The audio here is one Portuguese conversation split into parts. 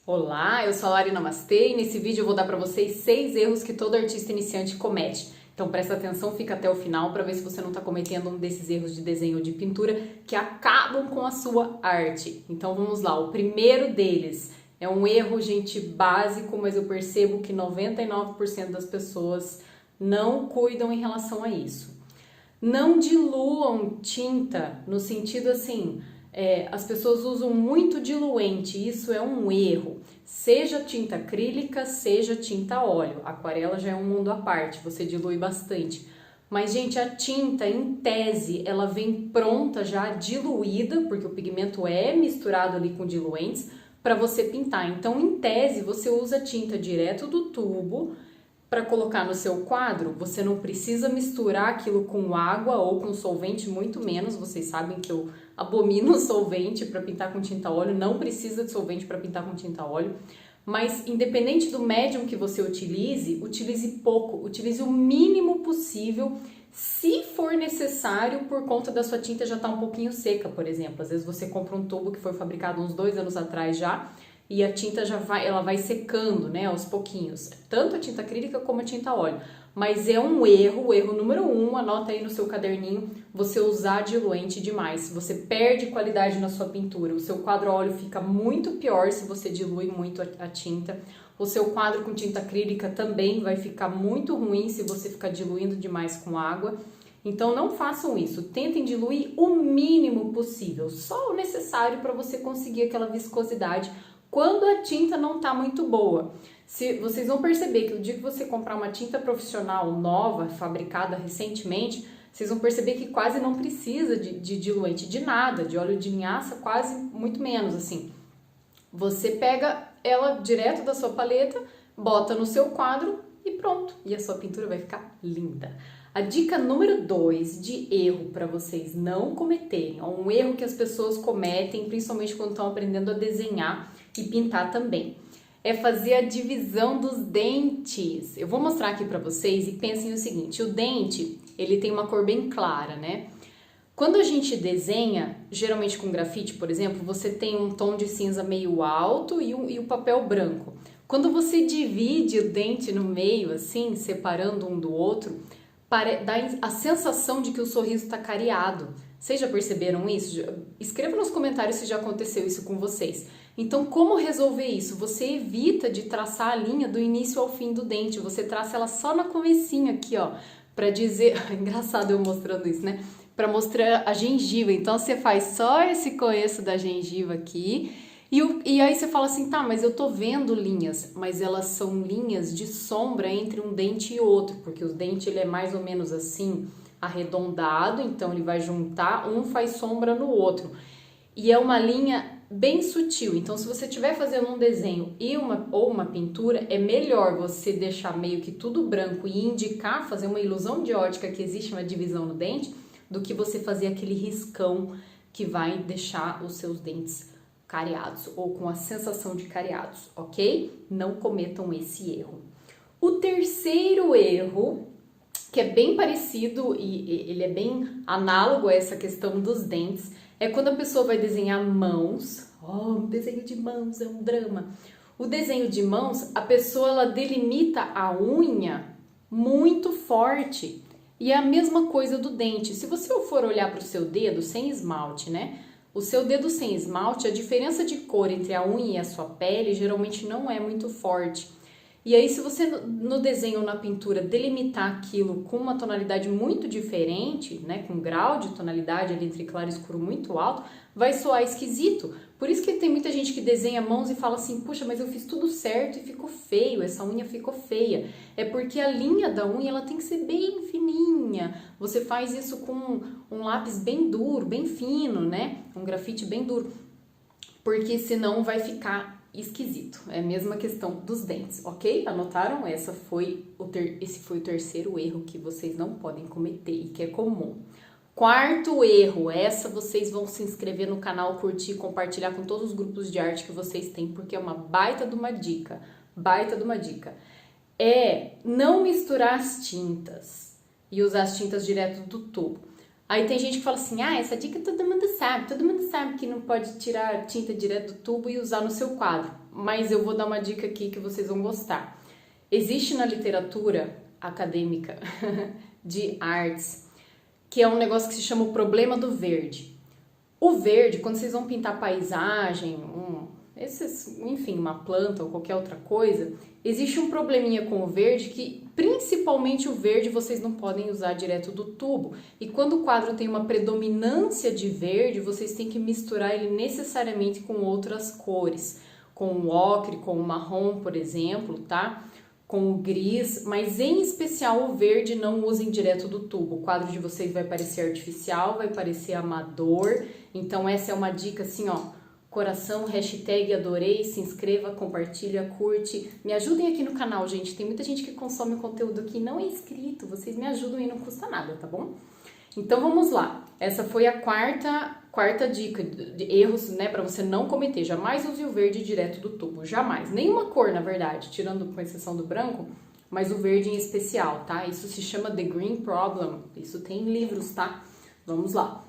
Olá, eu sou a Lari Namastê e nesse vídeo eu vou dar para vocês 6 erros que todo artista iniciante comete. Então presta atenção, fica até o final para ver se você não está cometendo um desses erros de desenho ou de pintura que acabam com a sua arte. Então vamos lá, o primeiro deles é um erro, gente, básico, mas eu percebo que 99% das pessoas não cuidam em relação a isso. Não diluam tinta no sentido assim, as pessoas usam muito diluente, isso é um erro. Seja tinta acrílica, seja tinta a óleo. Aquarela já é um mundo à parte, você dilui bastante. Mas, gente, a tinta, em tese, ela vem pronta já diluída, porque o pigmento é misturado ali com diluentes, para você pintar. Então, em tese, você usa tinta direto do tubo para colocar no seu quadro. Você não precisa misturar aquilo com água ou com solvente, muito menos. Vocês sabem que eu abomino solvente para pintar com tinta a óleo, não precisa de solvente para pintar com tinta a óleo. Mas independente do médium que você utilize, utilize pouco, utilize o mínimo possível, se for necessário, por conta da sua tinta já estar um pouquinho seca, por exemplo. Às vezes você compra um tubo que foi fabricado uns 2 anos atrás já, e a tinta ela vai secando, né, aos pouquinhos, tanto a tinta acrílica como a tinta a óleo. Mas é um erro, o erro número 1, anota aí no seu caderninho, você usar diluente demais. Você perde qualidade na sua pintura, o seu quadro a óleo fica muito pior se você dilui muito a tinta. O seu quadro com tinta acrílica também vai ficar muito ruim se você ficar diluindo demais com água. Então não façam isso, tentem diluir o mínimo possível, só o necessário para você conseguir aquela viscosidade quando a tinta não está muito boa. Vocês vão perceber que o dia que você comprar uma tinta profissional nova, fabricada recentemente, vocês vão perceber que quase não precisa de diluente, de nada, de óleo de linhaça, quase muito menos, assim. Você pega ela direto da sua paleta, bota no seu quadro e pronto. E a sua pintura vai ficar linda. A dica número 2 de erro para vocês não cometerem, é um erro que as pessoas cometem, principalmente quando estão aprendendo a desenhar e pintar também, é fazer a divisão dos dentes. Eu vou mostrar aqui para vocês e pensem o seguinte, o dente, ele tem uma cor bem clara, né? Quando a gente desenha, geralmente com grafite, por exemplo, você tem um tom de cinza meio alto e o papel branco. Quando você divide o dente no meio, assim, separando um do outro, dá a sensação de que o sorriso está cariado. Vocês já perceberam isso? Escreva nos comentários se já aconteceu isso com vocês. Então, como resolver isso? Você evita de traçar a linha do início ao fim do dente. Você traça ela só na comecinho aqui, ó, para dizer... Engraçado eu mostrando isso, né? Para mostrar a gengiva. Então, você faz só esse começo da gengiva aqui. E aí você fala assim, tá, mas eu tô vendo linhas, mas elas são linhas de sombra entre um dente e outro, porque o dente ele é mais ou menos assim, arredondado, então ele vai juntar, um faz sombra no outro. E é uma linha bem sutil, então se você estiver fazendo um desenho ou uma pintura, é melhor você deixar meio que tudo branco e indicar, fazer uma ilusão de ótica que existe uma divisão no dente, do que você fazer aquele riscão que vai deixar os seus dentes cariados ou com a sensação de cariados, ok? Não cometam esse erro. O terceiro erro, que é bem parecido e ele é bem análogo a essa questão dos dentes, é quando a pessoa vai desenhar mãos. Oh, um desenho de mãos é um drama. O desenho de mãos, a pessoa ela delimita a unha muito forte. E é a mesma coisa do dente. Se você for olhar para o seu dedo sem esmalte, né? O seu dedo sem esmalte, a diferença de cor entre a unha e a sua pele geralmente não é muito forte. E aí, se você no desenho ou na pintura delimitar aquilo com uma tonalidade muito diferente, né, com um grau de tonalidade ali entre claro e escuro muito alto, vai soar esquisito. Por isso que tem muita gente que desenha mãos e fala assim, puxa, mas eu fiz tudo certo e ficou feio, essa unha ficou feia. É porque a linha da unha ela tem que ser bem fininha. Você faz isso com um lápis bem duro, bem fino, né? Um grafite bem duro. Porque senão vai ficar esquisito. É a mesma questão dos dentes, ok? Anotaram? Esse foi o terceiro erro que vocês não podem cometer e que é comum. Quarto erro, essa vocês vão se inscrever no canal, curtir, compartilhar com todos os grupos de arte que vocês têm, porque é uma baita de uma dica, é não misturar as tintas e usar as tintas direto do tubo. Aí tem gente que fala assim, ah, essa dica todo mundo sabe que não pode tirar tinta direto do tubo e usar no seu quadro. mas eu vou dar uma dica aqui que vocês vão gostar. Existe na literatura acadêmica de artes, que é um negócio que se chama o problema do verde. O verde, quando vocês vão pintar paisagem, enfim, uma planta ou qualquer outra coisa, existe um probleminha com o verde que, principalmente o verde, vocês não podem usar direto do tubo. E quando o quadro tem uma predominância de verde, vocês têm que misturar ele necessariamente com outras cores. Com o ocre, com o marrom, por exemplo, tá? Com o gris, mas em especial o verde não usem direto do tubo. O quadro de vocês vai parecer artificial, vai parecer amador. Então essa é uma dica assim, ó. Coração, hashtag adorei, se inscreva, compartilha, curte. Me ajudem aqui no canal, gente. Tem muita gente que consome o conteúdo aqui e não é inscrito. Vocês me ajudam e não custa nada, tá bom? Então vamos lá. Essa foi a quarta dica de erros, né, para você não cometer. Jamais use o verde direto do tubo, jamais. Nenhuma cor, na verdade, tirando com exceção do branco, mas o verde em especial, tá? Isso se chama The Green Problem. Isso tem em livros, tá? Vamos lá.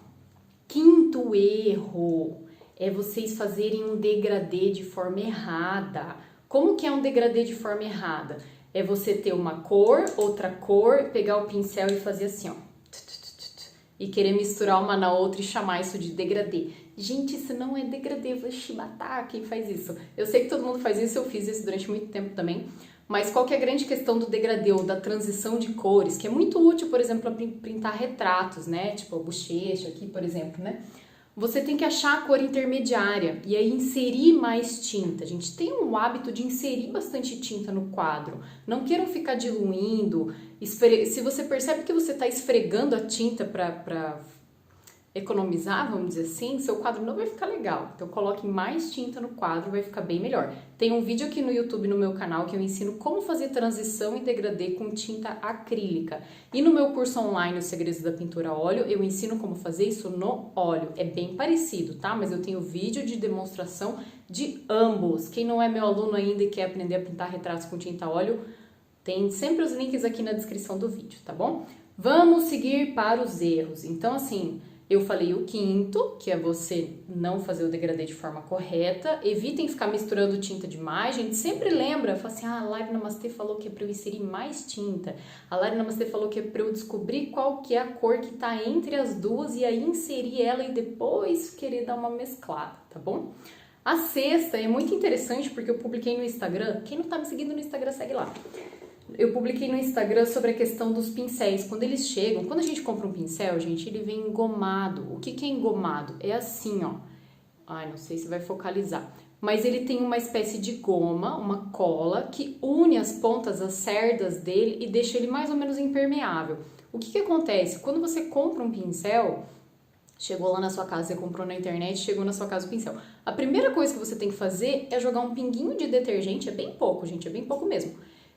Quinto erro é vocês fazerem um degradê de forma errada. Como que é um degradê de forma errada? É você ter uma cor, outra cor, pegar o pincel e fazer assim, ó. E querer misturar uma na outra e chamar isso de degradê. Gente, isso não é degradê, vou te matar quem faz isso. Eu sei que todo mundo faz isso, eu fiz isso durante muito tempo também. Mas qual que é a grande questão do degradê ou da transição de cores? Que é muito útil, por exemplo, para pintar retratos, né? Tipo a bochecha aqui, por exemplo, né? Você tem que achar a cor intermediária e aí inserir mais tinta. A gente tem um hábito de inserir bastante tinta no quadro. Não queiram ficar diluindo. Se você percebe que você está esfregando a tinta para economizar, vamos dizer assim, seu quadro não vai ficar legal. Então coloque mais tinta no quadro, vai ficar bem melhor. Tem um vídeo aqui no YouTube, no meu canal, que eu ensino como fazer transição e degradê com tinta acrílica. E no meu curso online, Os Segredos da Pintura a Óleo, eu ensino como fazer isso no óleo. É bem parecido, tá? Mas eu tenho vídeo de demonstração de ambos. Quem não é meu aluno ainda e quer aprender a pintar retratos com tinta a óleo, tem sempre os links aqui na descrição do vídeo, tá bom? Vamos seguir para os erros. Então, assim, eu falei o quinto, que é você não fazer o degradê de forma correta. Evitem ficar misturando tinta demais. A gente sempre lembra, fala assim, a Lari Namastê falou que é para eu inserir mais tinta. A Lari Namastê falou que é para eu descobrir qual que é a cor que tá entre as duas e aí inserir ela e depois querer dar uma mesclada, tá bom? A sexta é muito interessante porque eu publiquei no Instagram. Quem não tá me seguindo no Instagram, segue lá. Eu publiquei no Instagram sobre a questão dos pincéis. Quando eles chegam, quando a gente compra um pincel, gente, ele vem engomado. O que é engomado? É assim, ó. Ai, não sei se vai focalizar. Mas ele tem uma espécie de goma, uma cola, que une as pontas, as cerdas dele e deixa ele mais ou menos impermeável. O que acontece? Quando você compra um pincel, chegou lá na sua casa, você comprou na internet, chegou na sua casa o pincel. A primeira coisa que você tem que fazer é jogar um pinguinho de detergente, é bem pouco, gente, é bem pouco mesmo.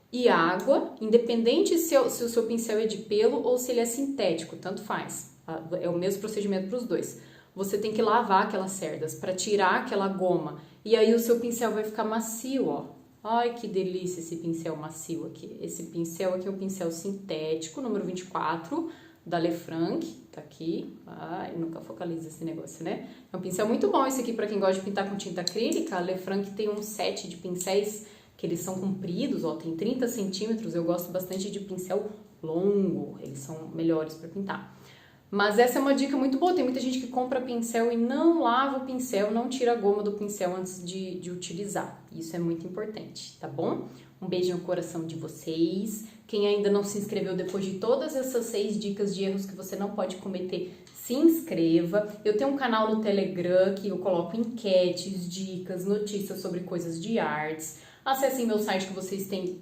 E água, independente se o seu pincel é de pelo ou se ele é sintético, tanto faz. É o mesmo procedimento para os dois. Você tem que lavar aquelas cerdas para tirar aquela goma. E aí o seu pincel vai ficar macio, ó. Ai, que delícia esse pincel macio aqui. Esse pincel aqui é um pincel sintético, número 24, da Lefranc, tá aqui. Ai, nunca focaliza esse negócio, né? É um pincel muito bom esse aqui para quem gosta de pintar com tinta acrílica. A Lefranc tem um set de pincéis que eles são compridos, ó, tem 30 centímetros, eu gosto bastante de pincel longo, eles são melhores para pintar. Mas essa é uma dica muito boa, tem muita gente que compra pincel e não lava o pincel, não tira a goma do pincel antes de utilizar. Isso é muito importante, tá bom? Um beijo no coração de vocês. Quem ainda não se inscreveu depois de todas essas 6 dicas de erros que você não pode cometer, se inscreva. Eu tenho um canal no Telegram que eu coloco enquetes, dicas, notícias sobre coisas de artes. Acessem meu site que vocês têm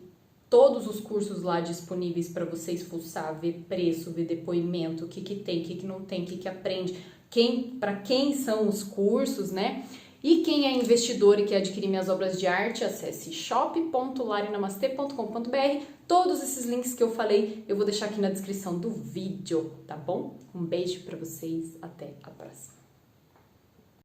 todos os cursos lá disponíveis para vocês fuçar, ver preço, ver depoimento, o que tem, o que não tem, o que aprende, para quem são os cursos, né? E quem é investidor e quer adquirir minhas obras de arte, acesse shop.larinamastê.com.br. Todos esses links que eu falei, eu vou deixar aqui na descrição do vídeo, tá bom? Um beijo para vocês, até a próxima.